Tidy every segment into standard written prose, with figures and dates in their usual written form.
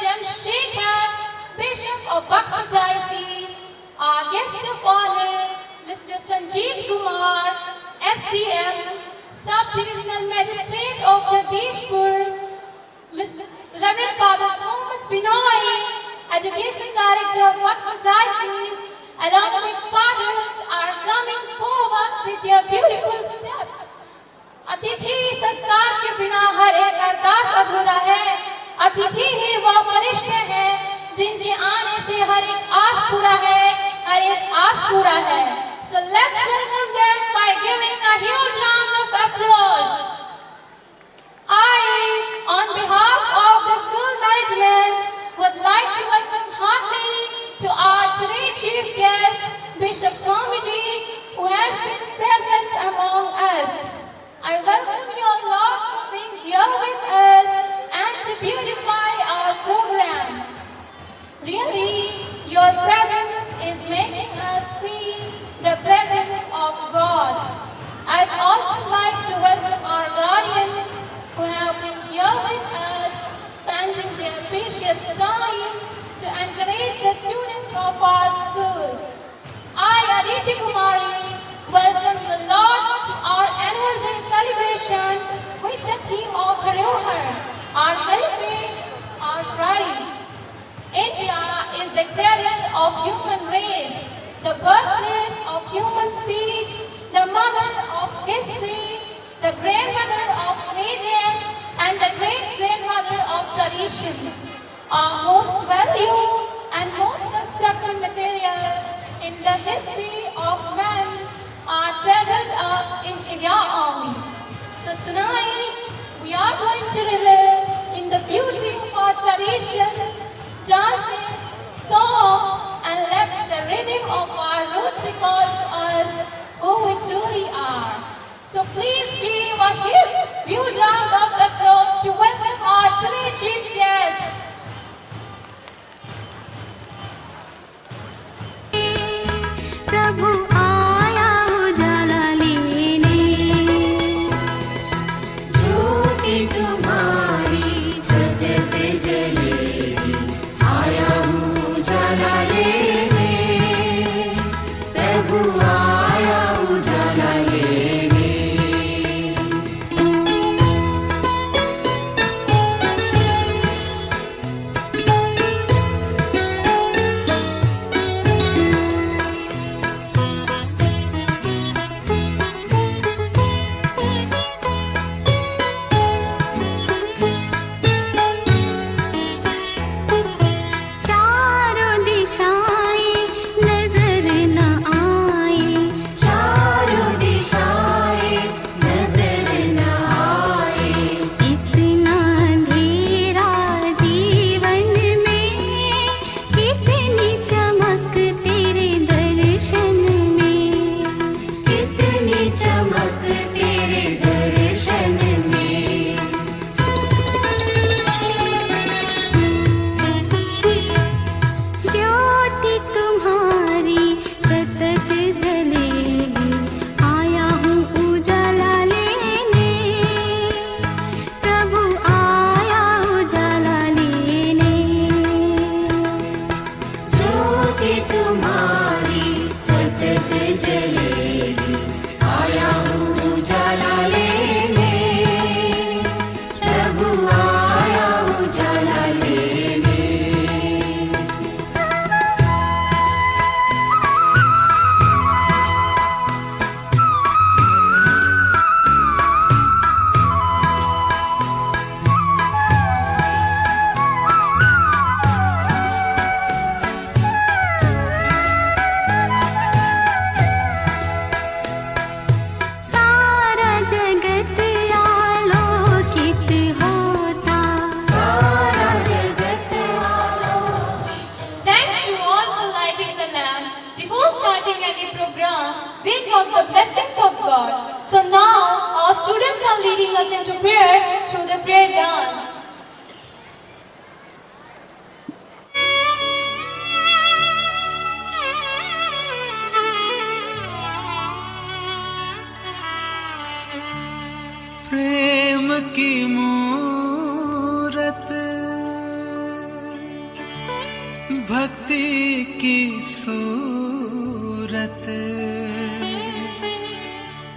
James Shekhar, Bishop of Buxar Diocese, our guest of honor, Mr. Sanjeev Kumar, SDM, Sub-Divisional Magistrate of Jagdishpur, Mr. Reverend Father Thomas Binoy, Education Director of Buxar Diocese, along with fathers are coming forward with their beautiful steps. अतिथि सत्कार के बिना हर एक अरदास अधूरा है। अतिथि ही वह फरिश्ते हैं जिनके आने से हर एक आस पूरा है, हर एक आस पूरा है। So let's welcome them by giving a huge round of applause. I, on behalf of the school management, would like to welcome heartily to our today's chief guest, Bishop Swamiji, who has been present among us. I welcome you all for being here with us and to beautify our program. Really, your presence is making us feel the presence of God. I'd also like to welcome our guardians who have been here with us, spending their precious time to encourage the students of our school. I, Aditi Kumari, welcome you Lord to our annual day celebration with the theme of Dharohar, our heritage, our pride. India is the cradle of human race, the birthplace of human speech, the mother of history, the grandmother of legends, and the great-grandmother of traditions. Our most valued and most constructive material in the history of man are treasured up in India Army. So tonight, we are going to relive in the beauty of our traditions, dances, songs, and let the rhythm of our roots recall to us who we truly are. So please give a huge round of applause to welcome our today's chief guest. प्रभु आया उजाला लेने, ज्योति तुम्हारी सतत जलेगी, आया हूँ उजाला लेने, प्रभु आया उजाला लेने। So now our students are leading us into prayer through the prayer dance. प्रेम की मूरत की सूरत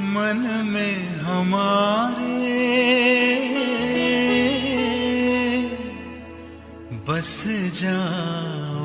मन में हमारे बस जाओ।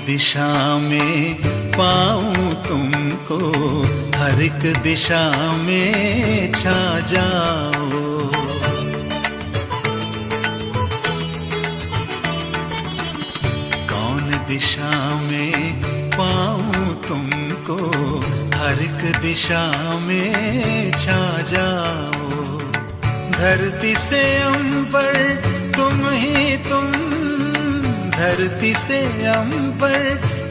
दिशा में पाऊं तुमको, हर एक दिशा में छा जाओ। कौन दिशा में पाऊं तुमको, हर एक दिशा में छा जाओ। धरती से अंबर तुम ही तुम, धरती से अंबर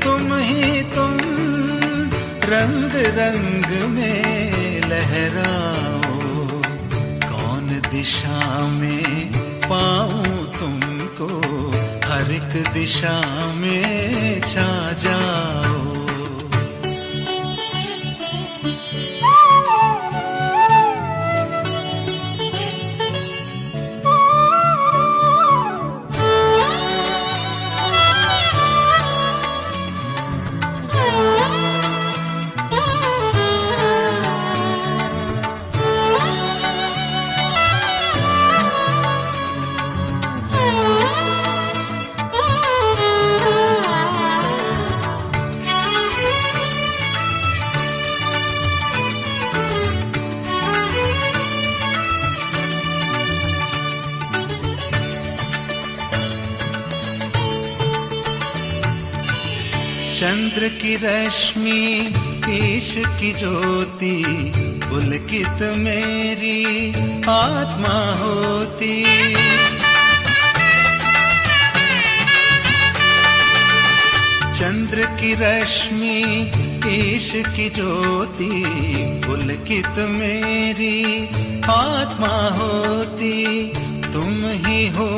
तुम ही तुम, रंग रंग में लहराओ। कौन दिशा में पाऊं तुमको, हर एक दिशा में छा जाओ। चंद्र की रश्मि ईश की ज्योति, पुलकित मेरी आत्मा होती। चंद्र की रश्मि ईश की ज्योति, पुलकित मेरी आत्मा होती। तुम ही हो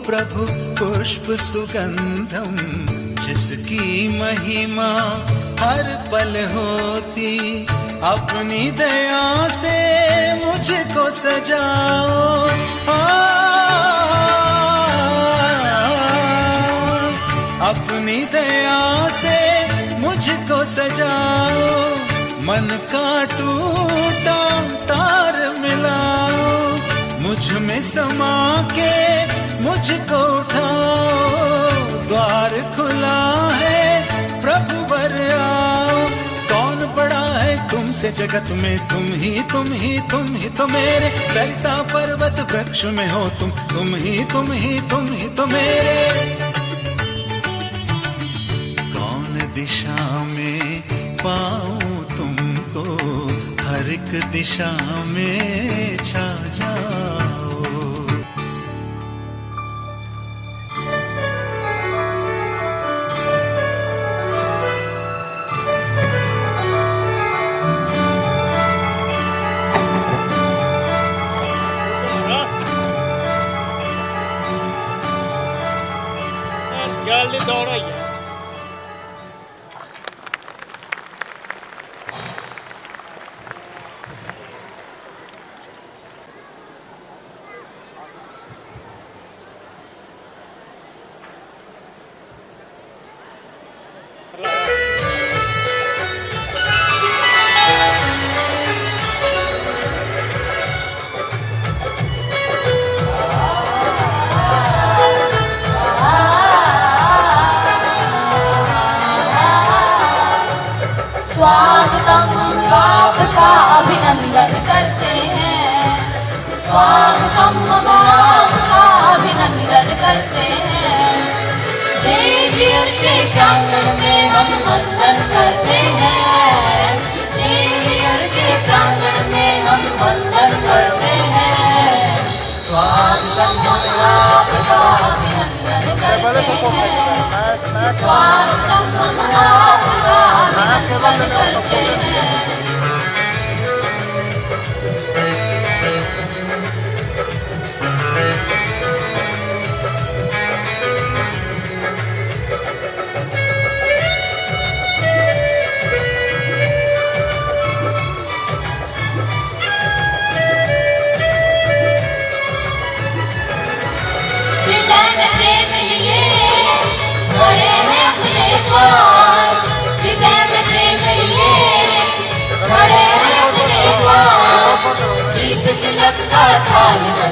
प्रभु पुष्प सुगंधम, जिसकी महिमा हर पल होती। अपनी दया से मुझको सजाओ, अपनी दया से मुझको सजाओ। मन का टूटा तार मिलाओ, मुझ में समा के मुझको उठाओ। द्वार खुला है प्रभु वर आओ। कौन बड़ा है तुमसे जगत में, तुम ही तुम ही तुम ही तो मेरे। सरिता पर्वत वृक्ष में हो तुम, तुम ही तुम ही तुम ही तो मेरे। कौन दिशा में पाऊं तुमको, हर एक दिशा में छा जाओ। जल्दी दौड़ो यार। स्वागतम आपका अभिनंदन करते हैं, स्वागतम आपका अभिनंदन करते हैं। स्वागतम हम आपका अभिनंदन करते हैं। स्वागतम हम आपका अभिनंदन करते हैं।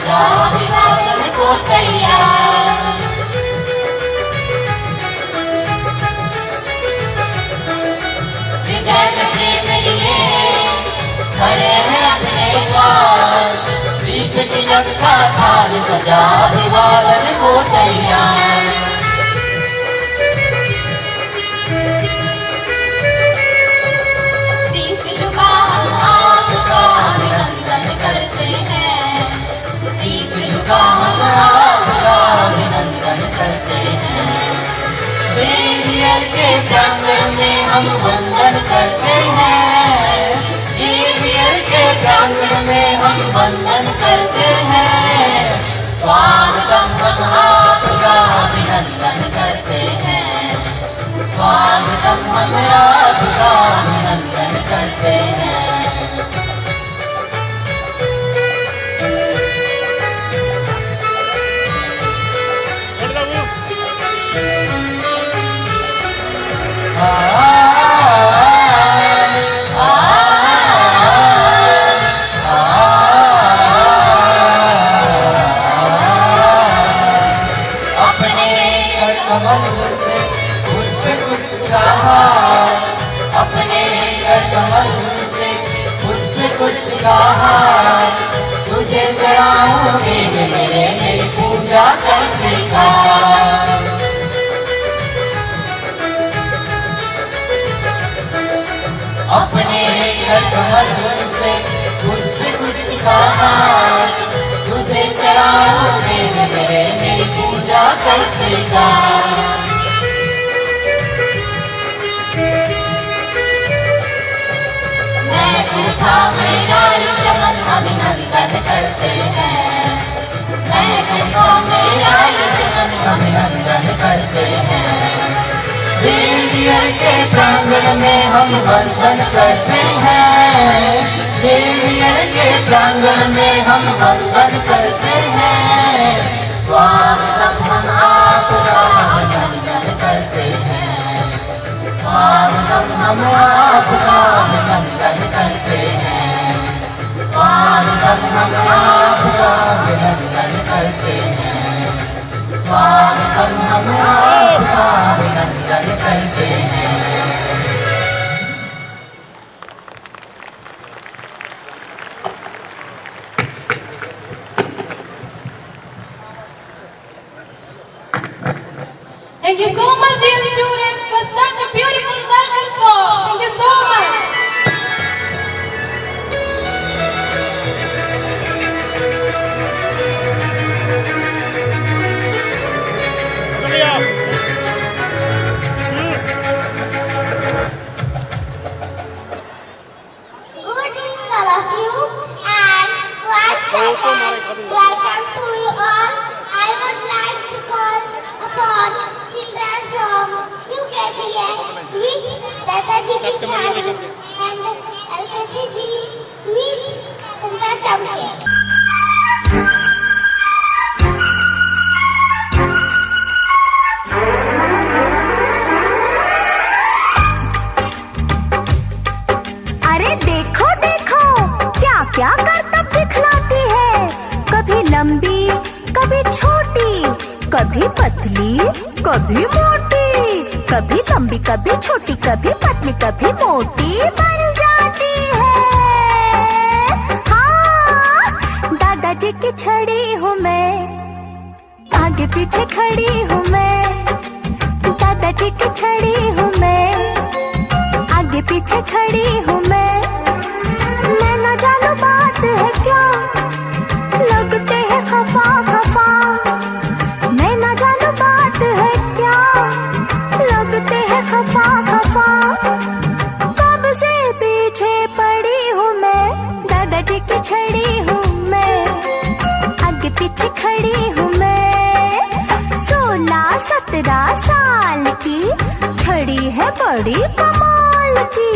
अभिवादन को तैयार हृदय में प्रेम लिए खड़े हैं अपने द्वार। दीप तिलक का थाल सजा अभिवादन को तैयार। शीश झुका हम आपका अभिनंदन करते हैं। शीश झुका हम आपका अभिनंदन करते हैं। देवियर के प्रांगण में हम वंदन करते हैं। देवियर के प्रांगण में हम वंदन करते हैं। स्वागतम हम आपका अभिनंदन करते हैं। स्वागतम हम आपका अभिनंदन करते हैं। अपने कर कमल से मुझसे कुछ कहा। अपने कर कमल से मुझसे कुछ कहा। तुझे चढ़ाऊंगी मेरी पूजा करके कहा। अपने कर कमल से मुझसे कुछ कहा। तुझे चढ़ाऊंगी मेरी पूजा करके कहा। मैं उठा मेरा चमन अभिनंदन करते हैं। मैं उठा मेरा चमन अभिनंदन करते हैं। देवियर के प्रांगण में हम वंदन करते हैं। देवियर के प्रांगण में हम वंदन करते हैं। स्वागतम हम आपका अभिनंदन करते हैं। स्वागतम हम आपका अभिनंदन करते हैं। स्वागतम हम आपका अभिनंदन करते हैं। स्वागतम हम आपका अभिनंदन करते हैं। Thank you so much, dear students, for such a beautiful welcome song. Thank you so much. Good evening, all of you, and once again, welcome to you all. I would like to call upon children from UKGN with Dadaji Pichhani and LKGB with Sundar Chamke. अरे देखो देखो क्या क्या करतब दिखलाती है। कभी लंबी कभी छोटी, कभी पतली कभी मोटी, कभी लंबी कभी छोटी, कभी पतली कभी मोटी बन जाती है। हाँ, दादाजी की छड़ी हूँ मैं, आगे पीछे खड़ी हूँ मैं। दादाजी की छड़ी हूँ मैं, आगे पीछे खड़ी हूँ मैं न जानू बात है क्या, लगते हैं खफा हूँ मैं 16-17 साल की, छड़ी है बड़ी कमाल की।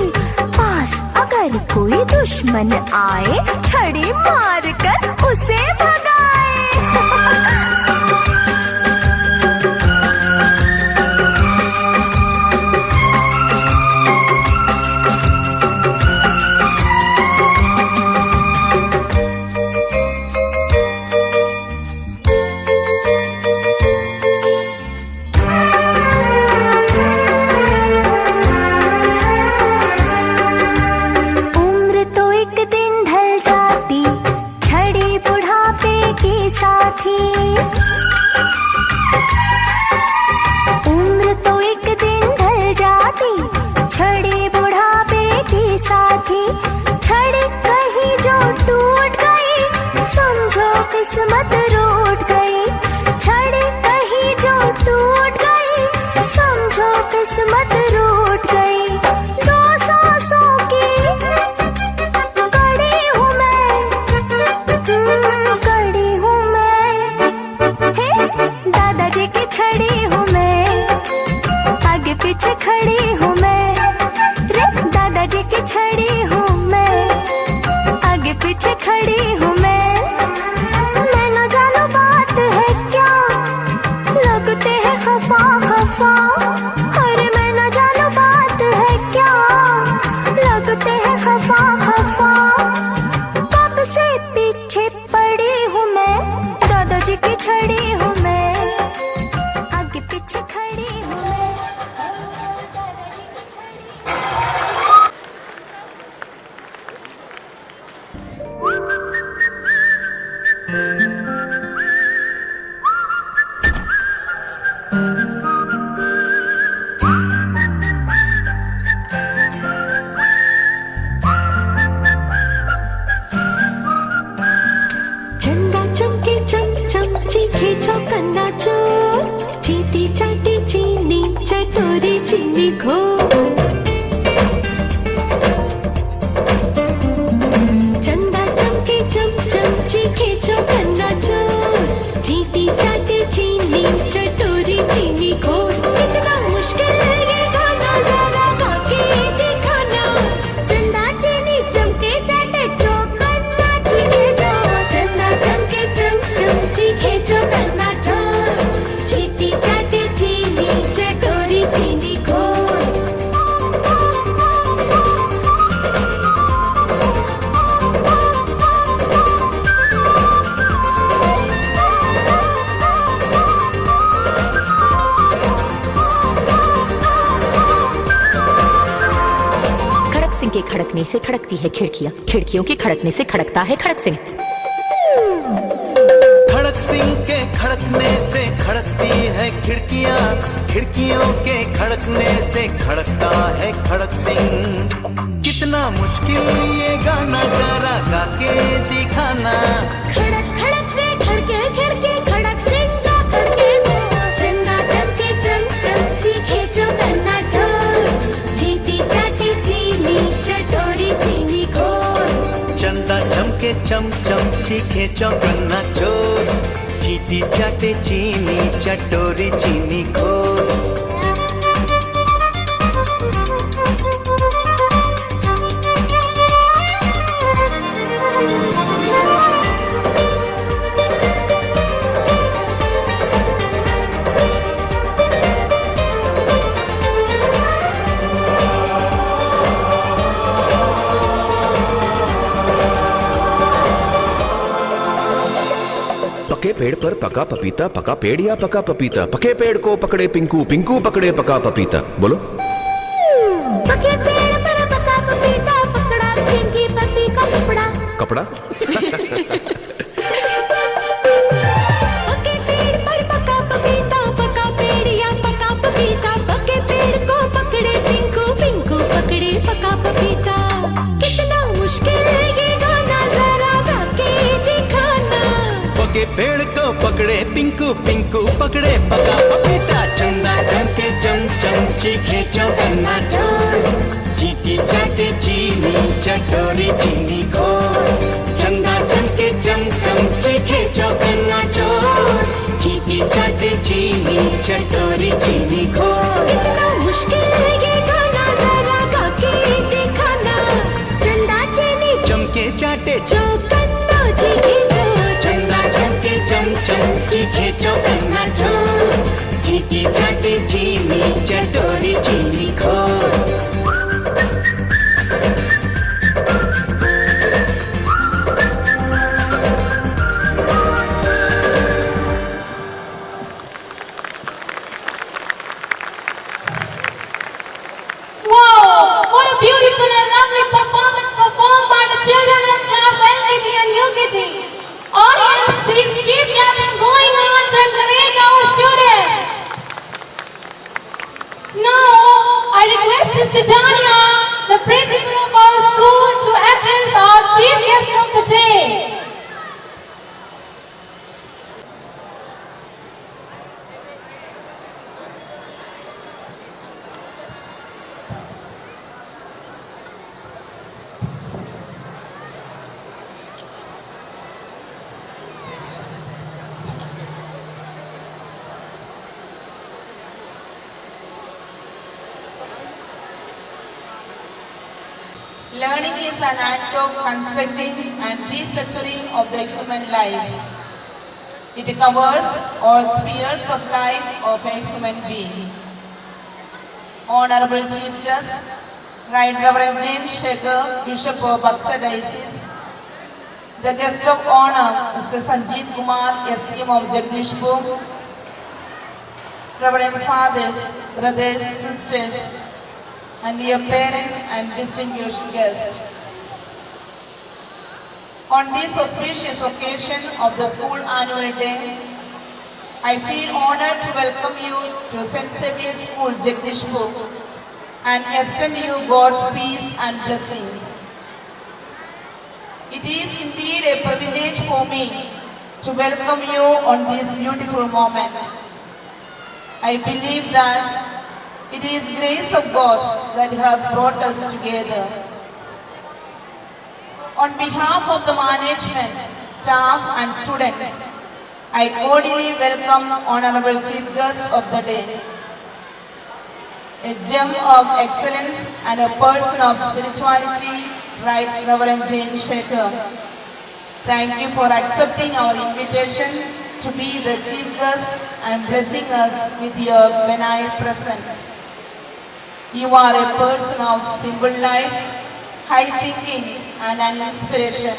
पास अगर कोई दुश्मन आए, छड़ी मार कर उसे भगाए। उम्र तो एक दिन ढल जाती, छड़ी बुढ़ापे की साथी। उम्र तो एक दिन ढल जाती, छड़ी बुढ़ापे की साथी। छड़ी कहीं जो टूट गई, समझो किस्मत रूठ गई। छड़ी कहीं जो टूट गई, समझो किस्मत रूठ गई। 2 सांसों की कड़ी हूँ मैं, कड़ी हूँ मैं। हे दादाजी की छड़ी हूँ मैं, आगे पीछे खड़ी हूँ मैं। रे दादाजी की छड़ी हूँ मैं, आगे पीछे खड़ी हूँ मैं। मैं न जानू बात है क्या, लगते हैं खफा खफा। अरे मैं न जानू बात है क्या, लगते हैं खफा खफा। कब से पीछे पड़ी हूँ मैं, दादाजी की छड़ी हूँ मैं, आगे पीछे खड़ी हूँ मैं। चंदा चमके चम चम चीखे चौकन्ना चोर, चीटी चाटी चीनी चटोरी चीनी खो। चंदा चमके चम चम चीखे चौकन्ना चोर, चीटी चाटी चीनी चटोरी चीनी खो। कितना मुश्किल ये गाना, जरा गा के दिखाना। चंदा चीनी चमके चाटे चौकन्ना चीखे जो। चंदा चमके चम चम चीखे चौकन्ना चोर, चीटी चाटे चीनी चटोरी चीनी घोर। खड़क सिंह के खड़कने से खड़कती है खिड़कियां, खिड़कियों के खड़कने से खड़कता है खड़क सिंह। खड़क सिंह के खड़कने से खड़कती है खिड़कियां, खिड़कियों के खड़कने से खड़कता है खड़क सिंह। कितना मुश्किल ये गाना, जरा गा के दिखाना। खड़क खड़क के खड़के खड़के खड़क सिंह का खड़के से। चंदा चमके चम चम चीखे चौकन्ना चोर, चीटी चाटी चीनी चटोरी चीनी घोर। चंदा चमके चम चम चीखे चौकन्ना चोर, चीटी चाटे चीनी चटोरी चीनी घोर। पके पेड़ पर पका पपीता, पका पेड़ या पका पपीता। पके पेड़ को पकड़े पिंकू, पिंकू पकड़े पका पपीता। बोलो। पके पेड़ पर पका पपीता, पकड़ा पिंकी पपी का कपड़ा। कपड़ा। पके पेड़ पर पका पपीता, पका पेड़ या पका पपीता। पके पेड़ को पकड़े पिंकू, पिंकू पकड़े पका पपीता। कितना मुश्किल ये गाना, जरा गा के दिखाना। पके पेड़ को पकड़े पिंकू, पिंकू पकड़े पका पपीता। चंदा चमके चम चम चीखे चौकन्ना चोर, चीटी चाटे चीनी चटोरी चीनी घोर। चंदा चमके चम चम चीखे चौकन्ना चोर चीटी चाटे चीनी चटोरी चीनी घोर इतना मुश्किल है ये गाना जरा गा के दिखाना चंदा चीनी चमके चाटे चौकन्ना चीखे चोर चंदा चमके चमचम चीखे चौकन्ना चोर चीटी चाटे चीनी चटोरी चीनी घोर Wow, what a beautiful and lovely performance performed by the children of class LKG and UKG. Audience, please keep clapping going on to encourage our students. Now, I request Sister Dania, the principal of our school, to address our chief guest of the day. Learning is an act of constructing and restructuring of the human life. It covers all spheres of life of a human being. Honorable Chief Guest, Right Reverend James Shekhar, Bishop of Buxar Diocese, the guest of honor, Mr. Sanjeev Kumar, SDM of Jagdishpur, Reverend Fathers, brothers, sisters, and dear parents and distinguished guests. On this auspicious occasion of the school annual day, I feel honored to welcome you to St. Xavier's School, Jagdishpur, and extend you God's peace and blessings. It is indeed a privilege for me to welcome you on this beautiful moment. I believe that it is grace of God that has brought us together. On behalf of the management, staff and students, I cordially welcome Honorable Chief Guest of the day, a gem of excellence and a person of spirituality, Right Reverend James Shekhar. Thank you for accepting our invitation to be the Chief Guest and blessing us with your benign presence. You are a person of simple life, high thinking and an inspiration,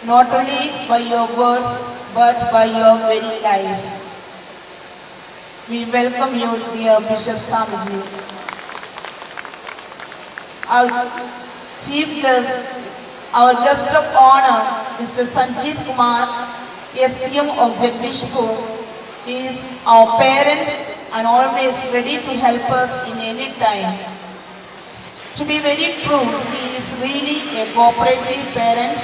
not only by your words but by your very life. We welcome you, dear Bishop Samaji. Our chief guest, our guest of honor, Mr. Sanjeev Kumar, SDM of Jagdishpur, is our parent and always ready to help us in any time. To be very true, he is really a cooperative parent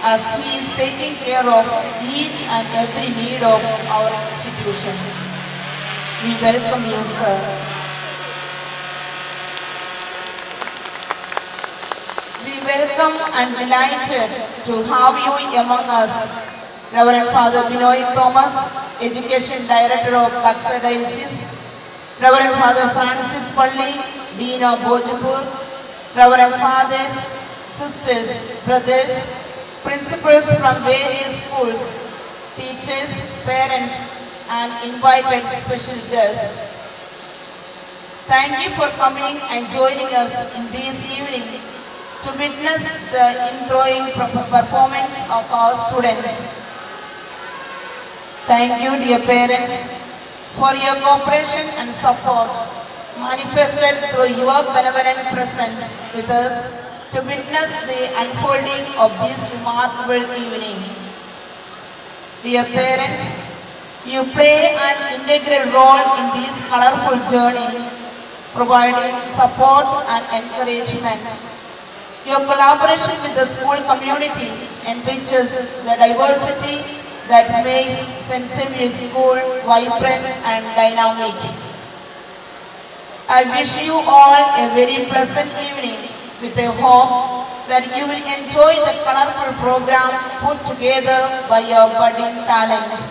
as he is taking care of each and every need of our institution. We welcome you, sir. We welcome and delighted to have you among us, Reverend Father Binoy Thomas, Education Director of Buxar Diocese, Reverend Father Francis Palli, Dean of Bhojapur, Reverend Fathers, Sisters, Brothers, Principals from various schools, teachers, parents, and invited special guests. Thank you for coming and joining us in this evening to witness the enthralling performance of our students. Thank you, dear parents, for your cooperation and support manifested through your benevolent presence with us to witness the unfolding of this remarkable evening. Dear parents, you play an integral role in this colorful journey, providing support and encouragement. Your collaboration with the school community enriches the diversity that makes St. Xavier's School vibrant and dynamic. I wish you all a very pleasant evening with a hope that you will enjoy the colorful program put together by your budding talents.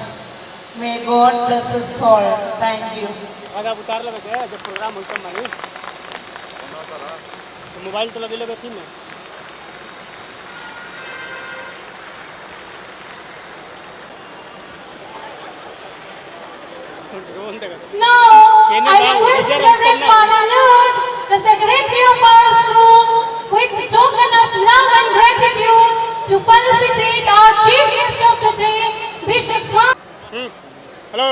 May God bless us all. Thank you. आगे उतार ले बेटे जब programme होता मानी तो mobile तो लगे थी ना Now, I request Reverend Father Lord, the Secretary of our school, with token of love and gratitude, to felicitate our chief guest of the day, Bishop Tom. Hello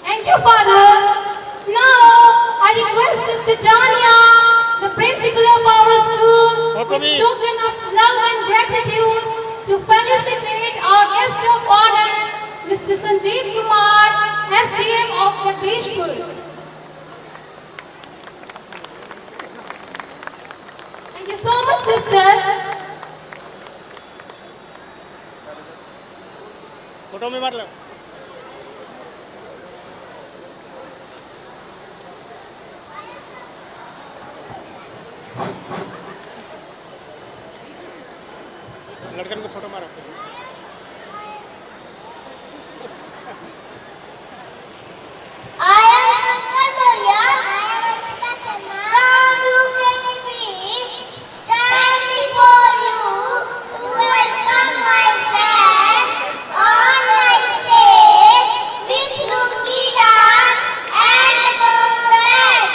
Thank you, Father. Now, I request Sister Tanya, the principal of our school, with token of love and gratitude, to felicitate our guest of honor, Mr. Sanjeev Kumar, SDM of Jagdishpur. Thank you so much, sister. Photo में मार लो लड़कन को photo मारो I am Maria. From UKP, stand before you to welcome my friends on my stage with Lungi dance and Bongan.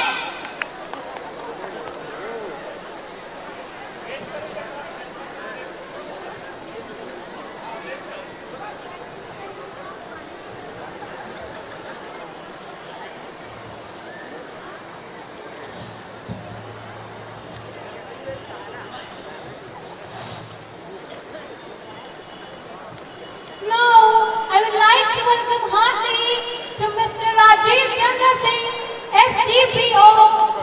Now, I would like to welcome heartily to Mr. Rajiv Chandra Singh, SDPO,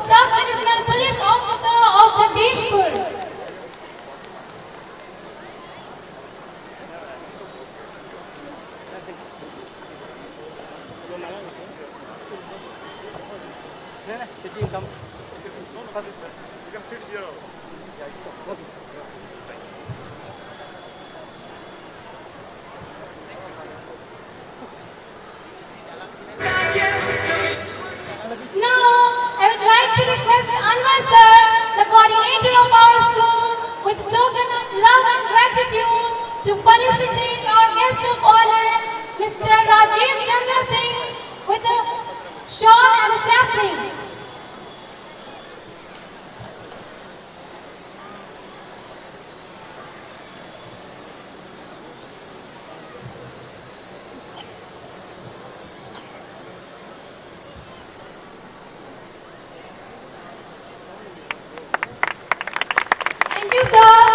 Sub-Divisional Police Officer of Jagdishpur. Now, I would like to request Anwar sir, the coordinator of our school, with token of love and gratitude, to felicitate our guest of honor, Mr. Rajiv Chandra Singh, with a shawl and a chaplain. Thank you, sir.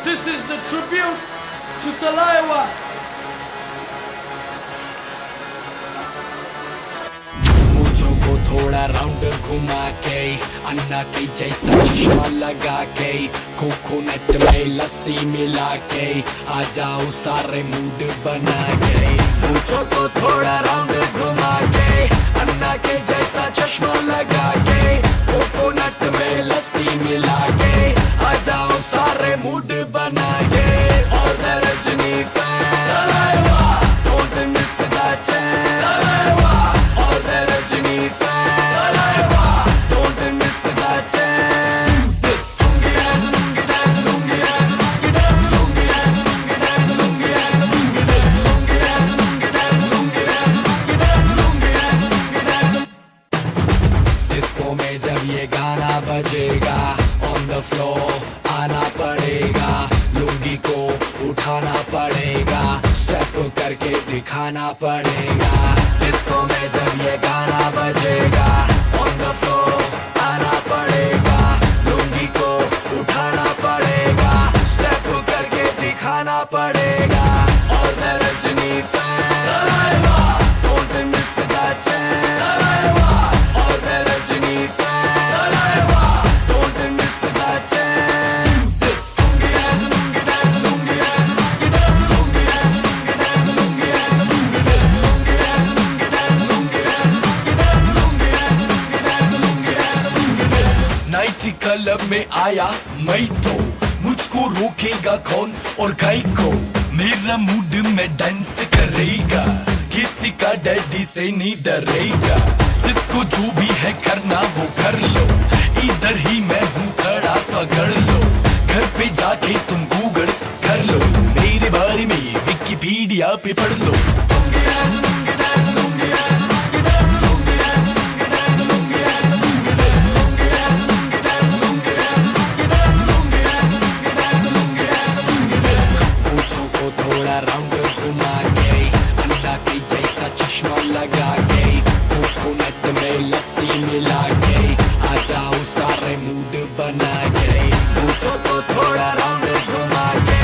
This is the tribute to Talaiwa. मुझों को थोड़ा round घुमा के अन्ना के जैसा चश्मा लगा के coconut में लस्सी मिला के आ जाओ सारे मूड बना के मुझों को थोड़ा राउंड घुमा के अन्ना के जैसा चश्मा लगा के कोकोनट में लस्सी मिला के आ जाओ सारे मूड बना के और the Rajini fan don't miss the chance और the Rajini fan don't miss the chance lungi dance lungi dance lungi dance lungi dance lungi dance lungi dance lungi dance lungi dance lungi dance lungi dance lungi dance disco में जब ये गाना बजेगा ऑन द फ्लोर आना पड़ेगा लुंगी को उठाना पड़ेगा, स्टेप करके दिखाना पड़ेगा। डिस्को में जब ये गाना बजेगा, ऑन द फ्लोर आना पड़ेगा, लुंगी को उठाना पड़ेगा, स्टेप करके दिखाना पड़ेगा। और the Rajini fan, don't miss the chance. और the Rajini fan, don't miss the chance. Night club में आया मैं तो, मुझको रोकेगा कौन और गाय को। मेरा मूड में डांस करेगा, किसी का डैडी से नहीं डरेगा। जिसको जो भी है करना वो कर लो, इधर ही मैं हूँ खड़ा पकड़ लो। घर पे जाके तुम गूगल कर लो, मेरे बारे में विकिपीडिया पे पढ़ लो। राउंड घुमा के, अंडा के जैसा चश्मा लगा के, कोकोनट में लस्सी मिला के, आ जाओ सारे मूड बना के। पूछो तो थोड़ा राउंड घुमा के,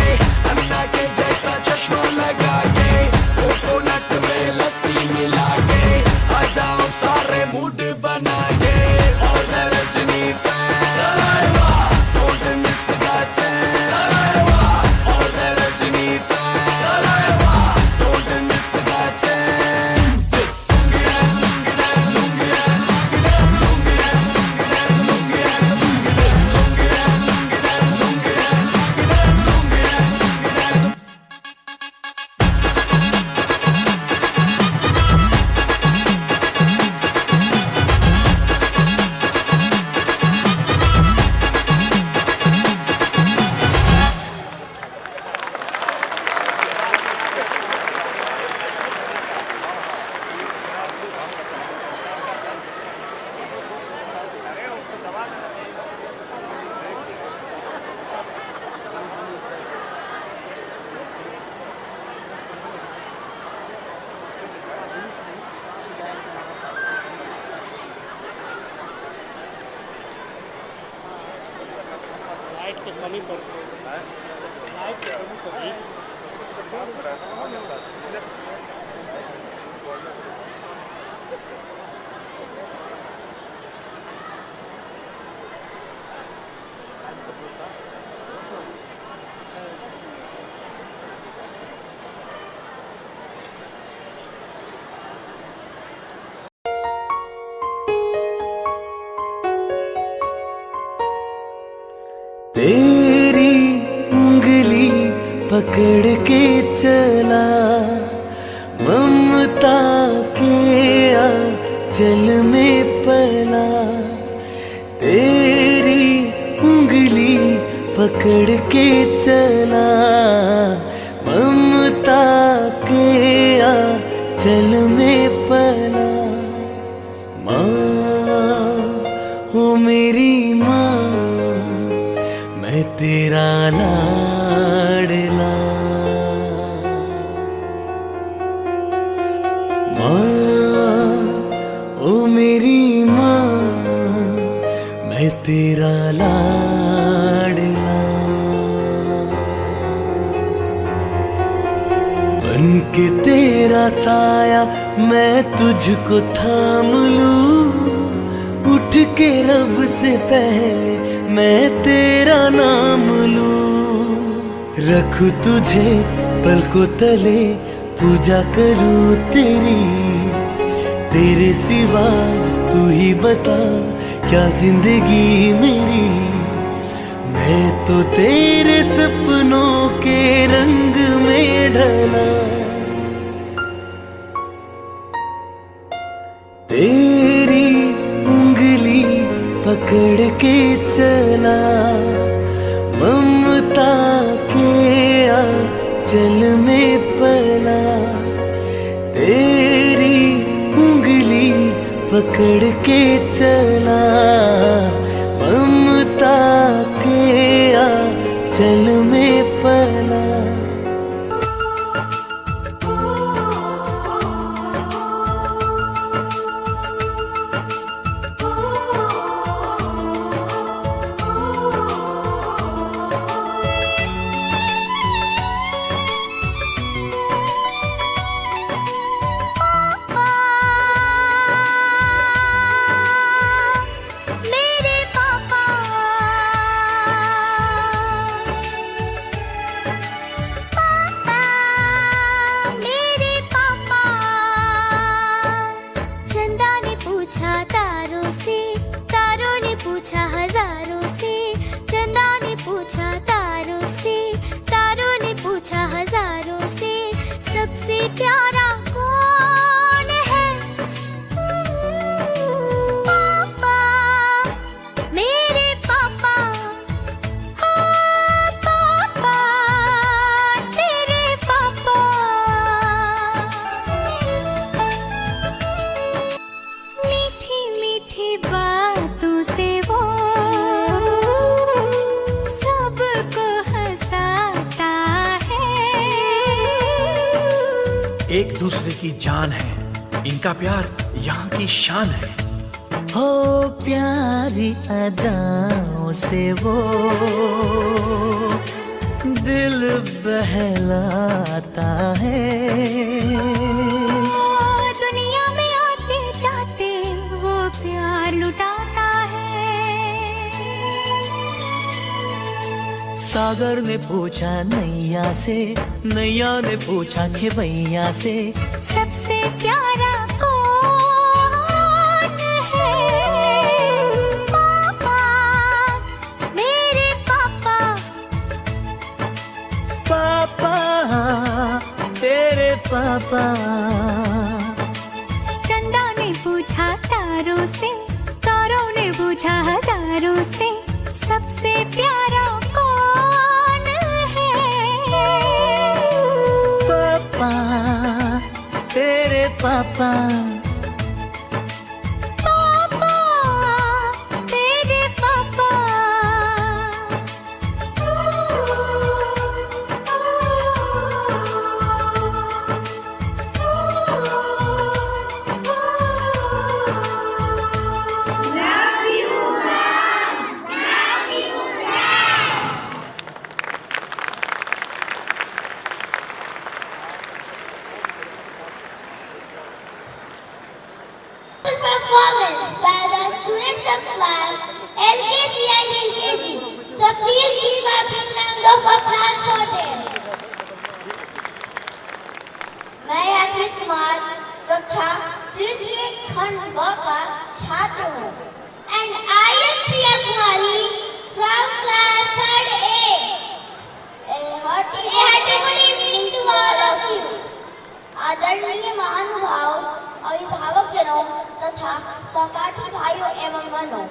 अंडा के जैसा चश्मा लगा के, कोकोनट में लस्सी मिला के, आ जाओ सारे मूड बना के। और the Rajini fan, don't miss the chance. और द रजनी फैन, लाइट की कमी पड़ती है, लाइट की कमी पड़ती है। तेरी उंगली पकड़ के चला, ममता के आंचल में पला। तेरी उंगली पकड़ के चला, ममता के आंचल में पला। माँ हो मेरी माँ, मैं तेरा लाडला। माँ ओ मेरी माँ, मैं तेरा लाडला। बन के तेरा साया मैं तुझको थाम लूं, उठ के रब से पहले मैं तेरा नाम लूं। रखूं तुझे पलकों तले, पूजा करूं तेरी। तेरे सिवा तू ही बता क्या जिंदगी मेरी। मैं तो तेरे सपनों के रंग में ढला। तेरी उंगली पकड़ के चला, ममता के आंचल में पला। तेरी उंगली पकड़ के चला, ममता के आंचल में पला। एक दूसरे की जान है, इनका प्यार यहाँ की शान है। हो प्यारी अदाओं से वो दिल बहलाता है। दुनिया में आते जाते वो प्यार लुटाता है। सागर ने पूछा नैया से, नैया ने पूछा खेवैया से, सबसे प्यारा पापा। चंदा ने पूछा तारों से, तारों ने पूछा हजारों से, सबसे प्यारा कौन है? पापा, तेरे पापा। पापा, तेरे पापा। Performance by the students of class LKG and UKG. So please give a big round of applause for them. मैं अमित कुमार कक्षा तृतीय खंड ब का छात्र हूँ and I am Priya Kumari from class 3rd A. A hearty good evening to all of you. आदरणीय महानुभाव, अभिभावक जनों तथा सहपाठी भाइयों एवं बहनों,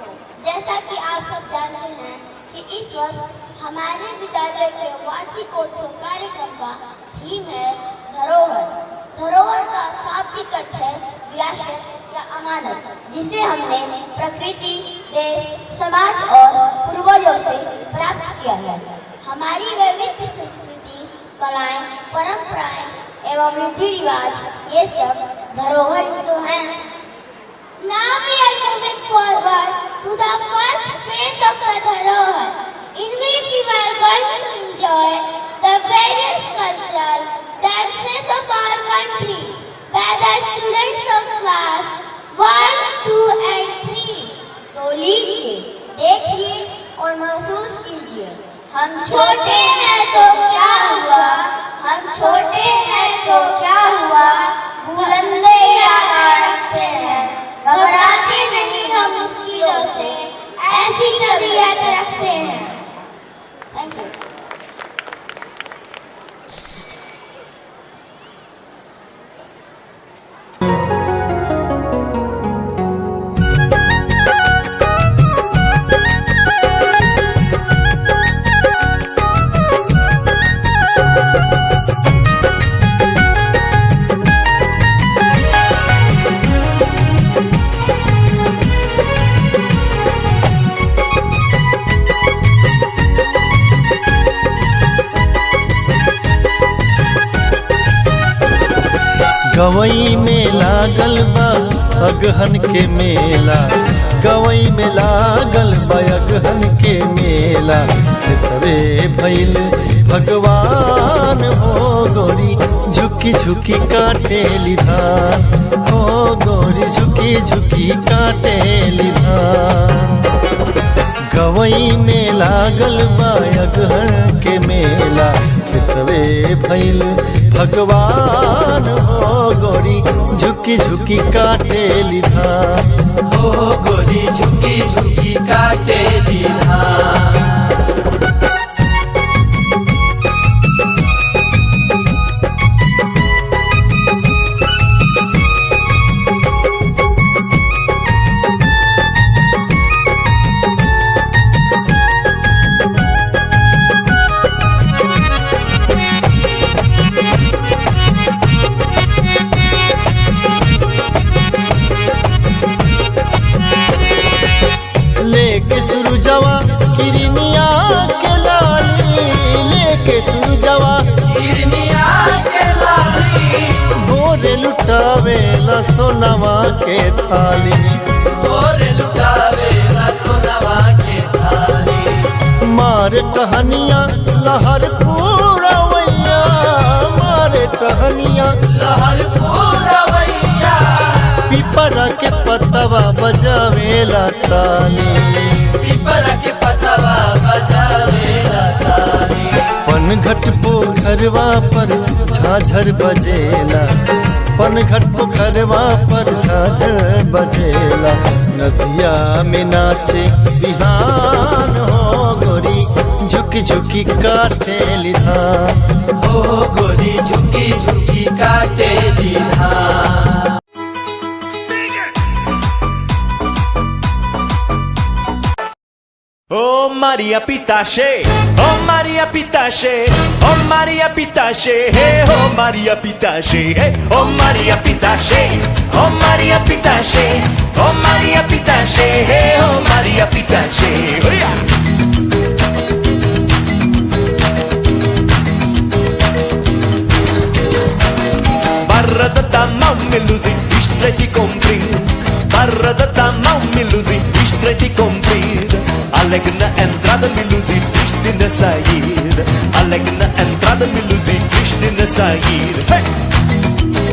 जैसा कि आप सब जानते हैं कि इस वर्ष हमारे विद्यालय के वार्षिकोत्सव कार्यक्रम का थीम है धरोहर। धरोहर का शाब्दिक अर्थ है विरासत या अमानत, जिसे हमने प्रकृति, देश, समाज और पूर्वजों से प्राप्त किया है। हमारी वैविध्य संस्कृति, कलाएं, परंपराएं एवं रीति रिवाज, ये सब धरोहर ही तो हैं। Now we are moving forward to the first phase of the Dharohar, in which we are going to enjoy the various cultural dances of our country by the students of class 1, 2 and 3. तो लीजिए, देखिए और महसूस कीजिए। हम छोटे हैं तो क्या हुआ, हम छोटे हैं तो क्या हुआ, बुलंदे याद रखते हैं, घबराते नहीं हम मुश्किलों से, ऐसी तबीयत रखते हैं। Thank you. गवई में लागल बा अगहन के मेला, गवई में लागल बा अगहन के मेला। तवे भइल भगवान हो गोरी झुकी झुकी काटेली धान, हो गोरी झुकी झुकी काटेली धान। गवई में लागल बा अगहन के मेला, तवे भइल भगवान हो गोरी झुकी झुकी काटेली धान, हो गोरी झुकी झुकी काटेली धान। लेके सुरजवा किरनिया के लाली, लेके सुरजवा किरनिया के लाली, हो लुटावेला सोनवा के थाली मोर लुटावेला सोनवा के थाली मारे टहनिया लहर पूरवैया मारे टहनिया लहर पूरवैया पिपरा के पतवा बजावेला ताली पिपरा के पतवा बजावेला ताली पनघट पोखरवा पर झाझर बजेला पनघट पोखरवा पर झाझर बजेला नदिया में नाचे बिहान हो गोरी झुकी झुकी काटेली धान हो गोरी झुकी झुकी काटेली धान Oh Maria Pitache, oh Maria Pitache, oh Maria Pitache, hey oh Maria Pitache, hey oh Maria Pitache, oh Maria Pitache, oh Maria Pitache, hey oh Maria Pitache, oh yeah. Barra da tamau melusi, istreti comprin. Barra da tamau melusi, istreti comprin. Alegre na entrada melusi, triste na saída. Alegre na entrada melusi, triste na saída. Hey!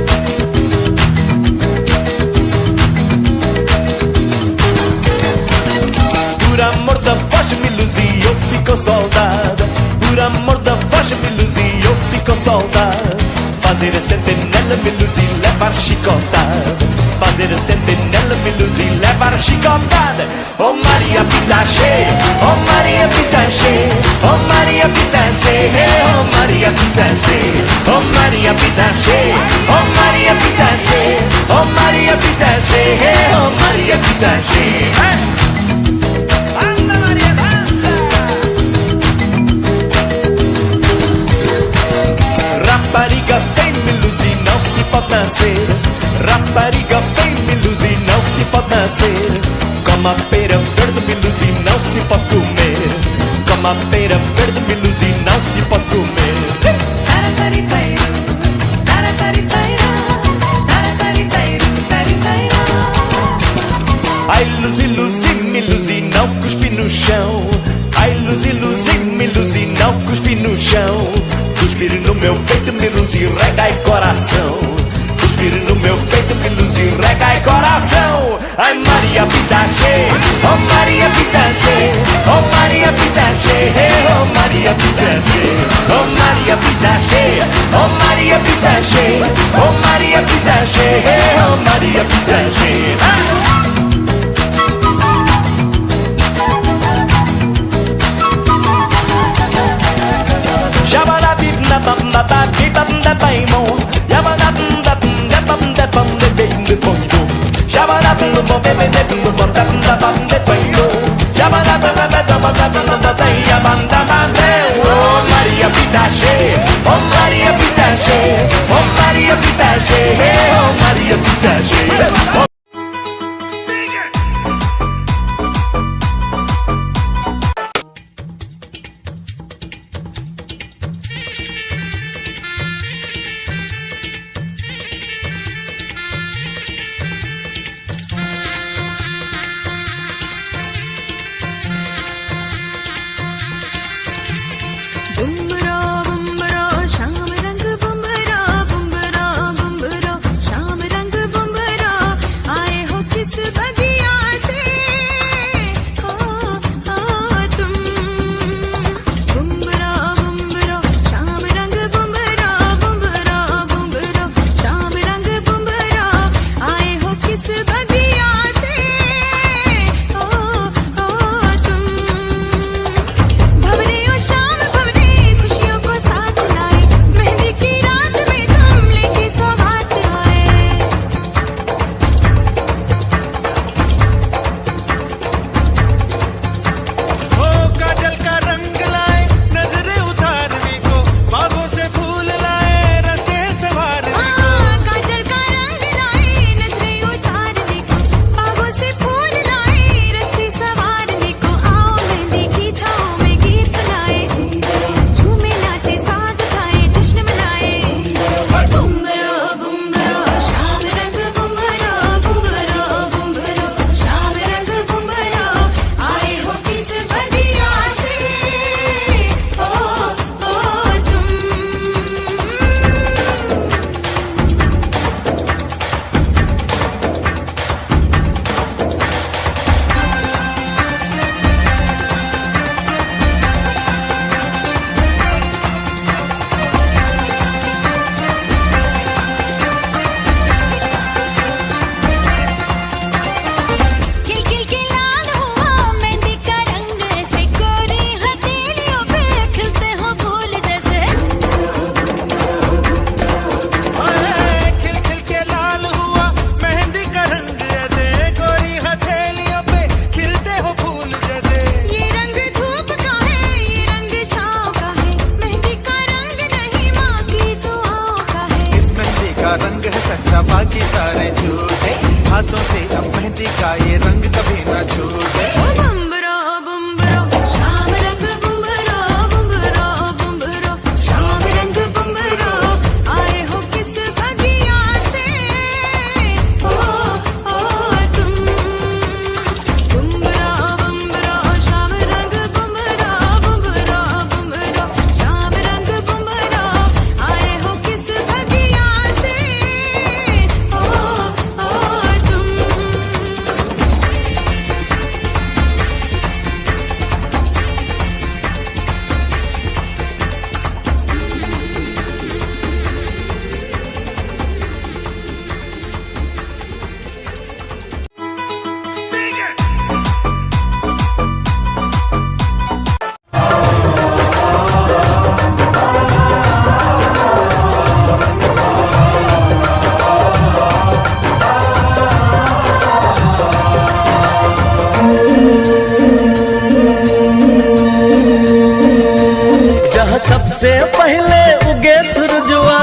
Por amor da voz melusi, eu fico soldado. Por amor da voz melusi, eu fico soldado. Fazer a sentinela melusi, levar chicotada. Fazer a sentinela melusi, levar chicotada. Oh Maria Pitache, oh Maria Pitache, oh Maria Pitache, oh Maria Pitache, oh Maria Pitache, oh Maria Pitache, oh Maria Pitache, oh Maria Pitache. Anda Maria dança. Rapariga feia melusi, não se pode nascer. Rapariga feia melusi, não se pode nascer. Como a pera verde melusi, não se pode comer. Como a pera verde melusi, não se pode comer. Ai luzi, luzi, melusi, não cuspe no chão. Ai luzi, luzi, melusi, não cuspe no chão. Cuspir no meu peito, melusi, rega e coração. Cuspir no meu peito, melusi, rega e coração. Ai Maria Pitache, oh Maria Pitache, oh Maria Pitache, oh Maria Pitache, oh Maria Pitache, oh Maria Pitache, oh Maria Pitache, oh Maria Pitache. Oh Maria Pitache, oh Maria Pitache, oh Maria Pitache, oh Maria Pitache. खुशी का ये रंग कभी ना छूटे। बुम्बरो बुम्बरो शाम रंग बुम्बरो बुम्बरो बुम्बरो शाम रंग बुम्बरो आए हो किस बगिया से ओ तुम बुम्बरो बुम्बरो शाम रंग बुम्बरो बुम्बरो बुम्बरो शाम रंग बुम्बरो आए हो किस बगिया से ओ तुम। जहाँ सबसे पहले उगे सूरजवा,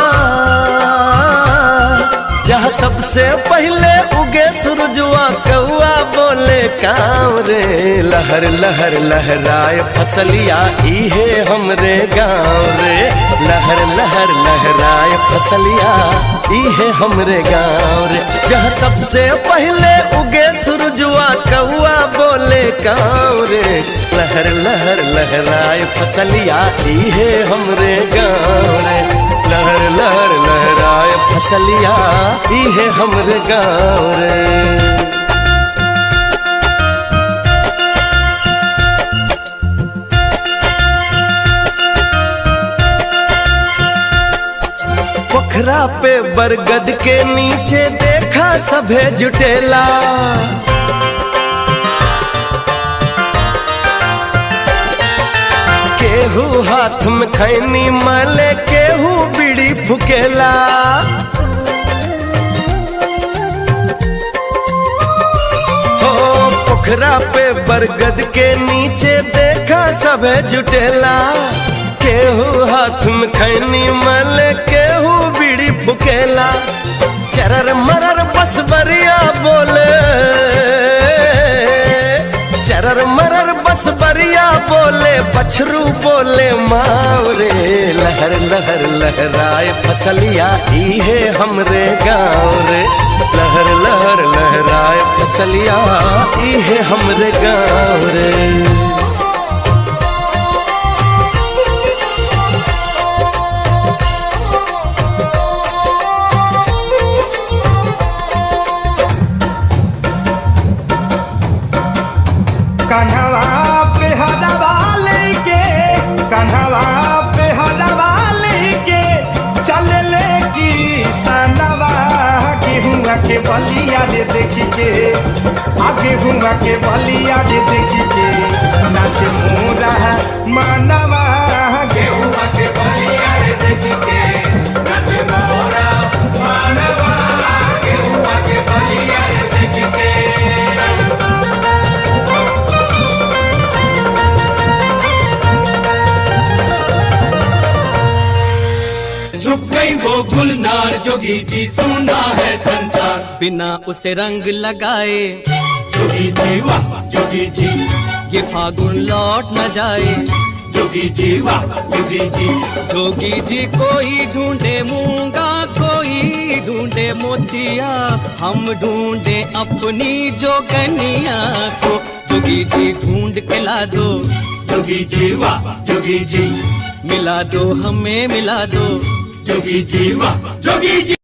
जहाँ सबसे पहले उगे सूरजवा, कौआ बोले काँव रे। लहर लहर लहराए फसलिया इहे हमरे गाँव रे। लहर लहर लहराए फसलिया इहे हमरे गाँव रे। जहाँ सबसे पहले उगे सूरजवा, कौआ बोले काँव रे। लहर लहर लहराए फसलिया इहे हमरे गाँव रे। लहर लहर लहराए फसलिया इहे हमरे गाँव रे। पोखरा पे बरगद के नीचे देखा सभे जुटेला। केहू हाथ में खैनी माले, केहू बीड़ी फुकेला। हो पोखरा पे बरगद के नीचे देखा सभे जुटेला। केहू हाथ में खैनी माले, केहू बीड़ी फुकेला। चरर मरर बस बरिया बोले, चरर मरर बस बरिया बोले, बछरू बोले मावरे। लहर लहर लहराए फसलिया इहे हमरे गाँव रे। लहर लहर लहराए फसलिया इहे हमरे गाँव रे। कन्हवा पे हदवा लेके, कन्हवा पे हदवा लेके चल ले की सनवा। गेहुआ के बलिया रे देखी के, आगे हुआ के बलिया रे देखी के, नाचे मोरा मानवा। गेहुआ के बलिया रे देखी के, नाचे मोरा मानवा। गेहुआ के बलिया रे देखी के। छुप गई वो गुलनार, जोगी जी सुना है संसार। बिना उसे रंग लगाए जोगी जी वाह जोगी जी, ये फागुन लौट न जाए। जोगी जी वाह जोगी जी। जोगी जी कोई ढूंढे मूंगा, कोई ढूंढे मोतिया, हम ढूंढे अपनी जोगनिया को। जोगी जी ढूंढ के ला दो, जोगी जी वाह जोगी जी। मिला दो हमें मिला दो, जोगी जी वाह जोगी जी।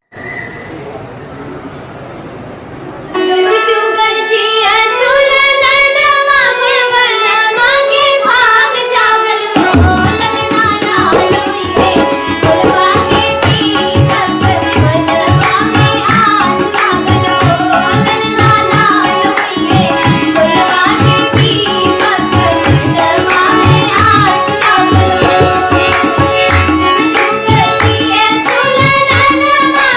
सुलला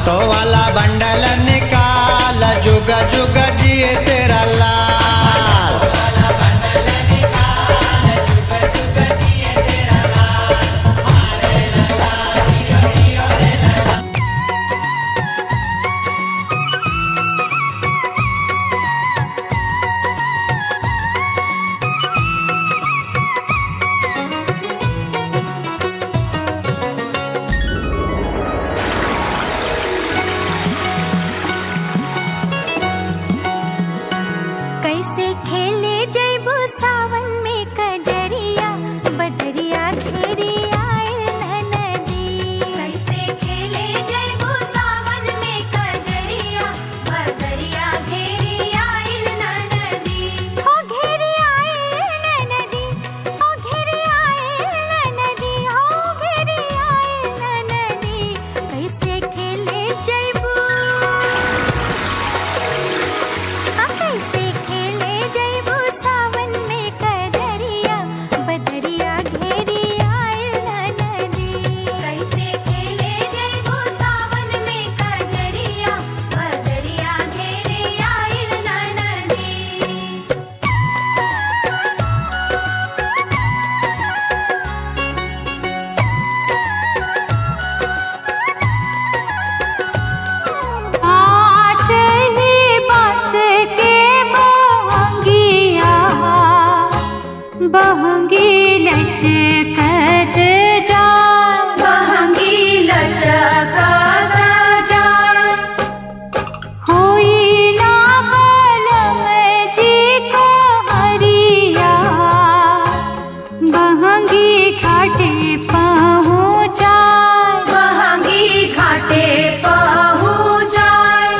फोटो वाला बंडल निकाल, जुग जुग जिए तेरा लाल। कैसे खेले जैबो सावन में कजरिया, बदरिया घेरी आए नदी। कैसे खेले जैबो सावन में कजरिया, बदरिया घेरी आए नदी। हो घेरी आए नदी, हो घेरी आए नदी, हो घेरी आए नदी। कैसे खेले जैबो, कैसे खेले जैबो सावन में कजरिया, बदरिया घेरी आए नदी। कैसे खेले जैबो सावन में कजरिया, बदरिया घेरी आए नदी। आचली बस के बहंगिया, बहंगी लचकत जाए, बहंगी लचकत जाए। होई ना बलम जी को हरिया, बहंगी घाटे पहुँचाए, बहंगी घाटे पहुँचाए।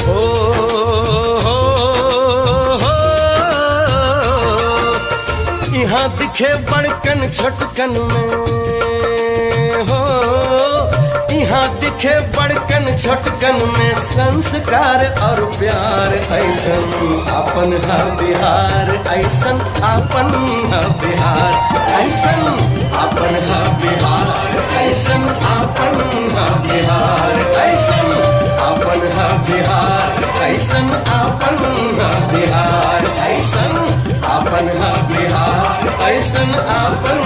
हो यहाँ दिखे बड़कन छोटकन में, हो यहाँ दिखे बड़कन छोटकन में संस्कार और प्यार। ऐसन आपन हा बिहार, ऐसन आपन हा बिहार, ऐसन आपन हा बिहार, ऐसन आपन हा बिहार, ऐसन आपन हा बिहार, ऐसन आपन हा बिहार, ऐसन आपन हा बिहार, ऐसन आपन